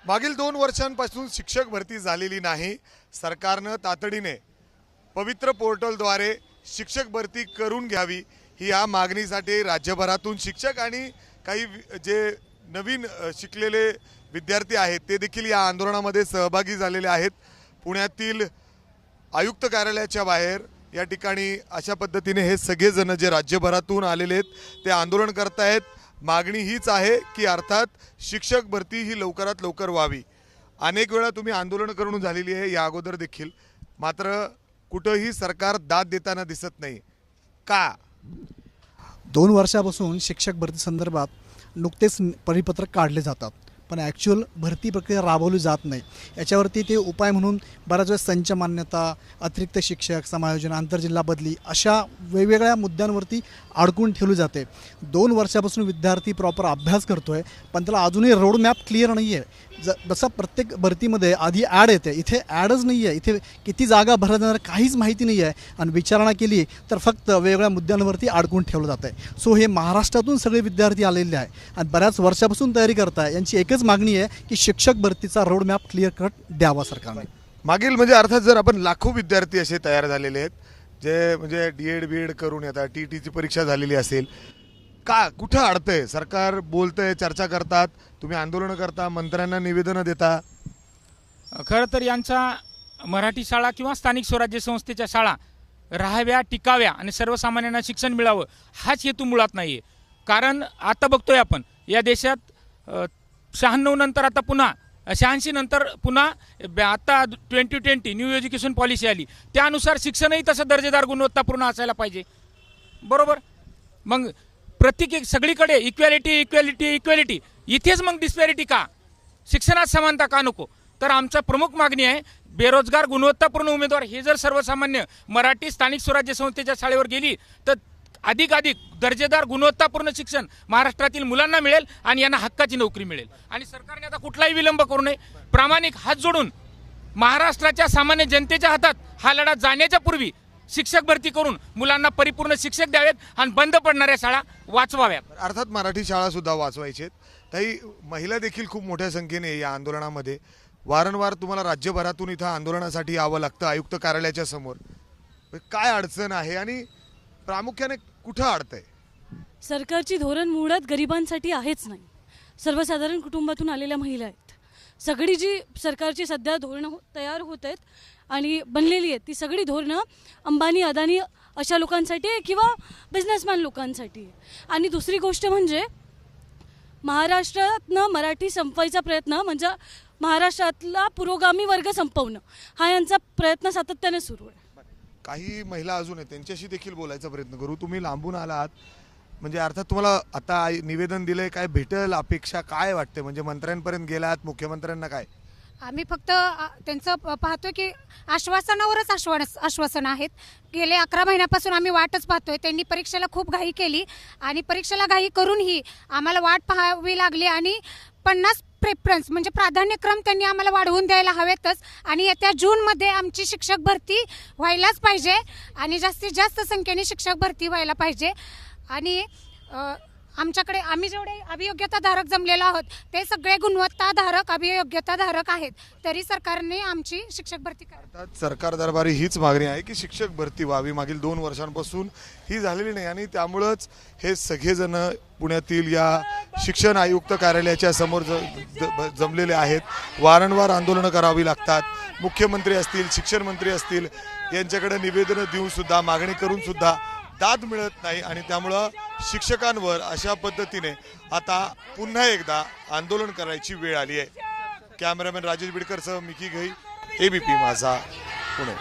मागील 2 वर्षांपासून शिक्षक भरती झालेली नाही। सरकारने तातडीने पवित्र पोर्टलद्वारे शिक्षक भरती करून घ्यावी ही या मागणीसाठी राज्यभरातून शिक्षक आणि काही जे नवीन शिकलेले विद्यार्थी आहेत ते देखील या आंदोलनामध्ये सहभागी झालेले आहेत। पुण्यातील आयुक्त कार्यालयाच्या बाहेर या ठिकाणी अशा पद्धतीने हे सगळे जण जे राज्यभरातून आलेले आहेत ते आंदोलन करतायत। मागणी हीच आहे की अर्थात शिक्षक भरती ही लवकरात लवकर व्हावी। अनेक वेळा तुम्ही आंदोलन करून झालेली आहे या अगोदर देखील, मात्र कुठेही सरकार दाद देताना दिसत नाही का? 2 वर्षापासून शिक्षक भरती संदर्भात नुकतेच परिपत्रक काढले जातात, पण ॲक्च्युअल भरती प्रक्रिया राबवली जात नाही। याच्यावरती ते उपाय म्हणून बऱ्याच वेळेस संच मान्यता, अतिरिक्त शिक्षक, समायोजन, आंतरजिल्हा बदली अशा वेगवेगळ्या मुद्द्यांवरती अडकून ठेवली जाते। 2 वर्षापासून विद्यार्थी प्रॉपर अभ्यास करतोय, पण त्याला अजूनही रोडमॅप क्लिअर नाही आहे। जसं प्रत्येक भरतीमध्ये आधी ॲड येते, इथे ॲडच नाही आहे। इथे किती जागा भरल्या जाणार काहीच माहिती नाही आहे, आणि विचारणा केली तर फक्त वेगवेगळ्या मुद्द्यांवरती अडकून ठेवलं जातं आहे। सो हे महाराष्ट्रातून सगळे विद्यार्थी आलेले आहे आणि बऱ्याच वर्षापासून तयारी करताय। यांची एकच मागणी आहे की शिक्षक भरतीचा रोडमॅप क्लिअर कट द्यावा सरकारने। मागील म्हणजे अर्थात जर आपण लाखो विद्यार्थी असे तयार झालेले आहेत जे म्हणजे डीएड बीएड करून येतात, टीईटीची परीक्षा झालेली असेल, का कुठं अडतंय? सरकार बोलतंय, चर्चा करतात, तुम्ही आंदोलन करता, मंत्र्यांना निवेदनं देता। खरं तर यांचा मराठी शाळा किंवा स्थानिक स्वराज्य संस्थेच्या शाळा राहाव्या, टिकाव्या आणि सर्वसामान्यांना शिक्षण मिळावं हाच हेतू मुळात नाही आहे। कारण आता बघतोय आपण या देशात 96 नंतर आता पुन्हा 86 नंतर पुन्हा आता 2020 न्यू एज्युकेशन पॉलिसी आली, त्यानुसार शिक्षणही तसं दर्जेदार गुणवत्तापूर्ण असायला पाहिजे, बरोबर? मग प्रत्येक सगळीकडे इक्वॅलिटी इक्वॅलिटी इक्वॅलिटी, इथेच मग डिस्पॅरिटी का? शिक्षणात समानता का नको? तर आमचा प्रमुख मागणी आहे बेरोजगार गुणवत्तापूर्ण उमेदवार हे जर सर्वसामान्य मराठी स्थानिक स्वराज्य संस्थेच्या शाळेवर गेली तर अधिकाधिक दर्जेदार गुणवत्तापूर्ण शिक्षण महाराष्ट्रातील मुलांना मिळेल आणि यांना हक्काची नोकरी मिळेल। आणि सरकारने आता कुठलाही विलंब करू नये, प्रामाणिक हात जोडून महाराष्ट्राच्या सामान्य जनतेच्या हातात हा लढा जाण्याच्या पूर्वी शिक्षक भरती करून मुलांना परिपूर्ण शिक्षक द्यावेत आणि बंद पडणाऱ्या शाळा वाचवाव्यात। अर्थात मराठी शाळा सुद्धा वाचवायचे। काही महिला देखील खूप मोठ्या संख्येने या आंदोलनामध्ये वारंवार तुम्हाला राज्यभरातून इथं आंदोलनासाठी यावं लागतं आयुक्त कार्यालयाच्या समोर। काय अडचण आहे आणि प्रामुख्याने कुठं अडतंय? सरकारची धोरण मुळात गरिबांसाठी आहेच नाही। सर्वसाधारण कुटुंबातून आलेल्या महिला आहेत, सगळी जी सरकारची सध्या धोरणं तयार होत आहेत आणि बनलेली आहेत ती सगळी धोरणं अंबानी, अदानी अशा लोकांसाठी आहे किंवा बिझनेसमॅन लोकांसाठी आहे। आणि दुसरी गोष्ट म्हणजे महाराष्ट्रातनं मराठी संपवायचा प्रयत्न म्हणजे महाराष्ट्रातला पुरोगामी वर्ग संपवणं हा यांचा प्रयत्न सातत्याने सुरू आहे। काही महिला अजून आहेत, त्यांच्याशी देखील बोलायचा प्रयत्न करू। तुम्ही लांबून आलात, म्हणजे अर्थात तुम्हाला आता निवेदन दिलंय, काय भेटेल अपेक्षा काय वाटते? म्हणजे मंत्र्यांपर्यंत गेलात, मुख्यमंत्र्यांना काय? आम्ही फक्त त्यांचं पाहतोय की आश्वासनावरच आश्वासन आहेत। गेले 11 महिन्यापासून आम्ही वाटच पाहतोय। त्यांनी परीक्षेला खूप घाई केली आणि परीक्षेला घाई करूनही आम्हाला वाट पाहावी लागली आणि 50 प्रेफरन्स म्हणजे प्राधान्यक्रम त्यांनी आम्हाला वाढवून द्यायला हवेतच। आणि येत्या जूनमध्ये आमची शिक्षक भरती व्हायलाच पाहिजे आणि जास्तीत जास्त संख्येने शिक्षक भरती व्हायला पाहिजे। आणि आमच्याकडे आम्ही जेवढे अभियोग्यताधारक जमलेलो आहोत ते सगळे गुणवत्ताधारक अभियोग्यताधारक आहेत, तरी सरकारने आमची शिक्षक भरती अर्थात सरकार दरबारी हीच मागणी आहे की शिक्षक भरती व्हावी। मागील 2 वर्षांपासून ही झालेली नाही आणि त्यामुळेच हे सगळेजण पुण्यातील या शिक्षण आयुक्त कार्यालयाच्या समोर जमलेले आहेत। वारंवार आंदोलनं करावी लागतात। मुख्यमंत्री असतील, शिक्षण मंत्री असतील, यांच्याकडे निवेदनं देऊन सुद्धा, मागणी करून सुद्धा दाद मिळत नाही आणि त्यामुळं शिक्षकांवर अशा पद्धतीने आता पुन्हा एकदा आंदोलन करायची वेळ आली आहे। कॅमेरामॅन राजेश बिडकरसह मिकी घई, एबीपी माझा, पुणे।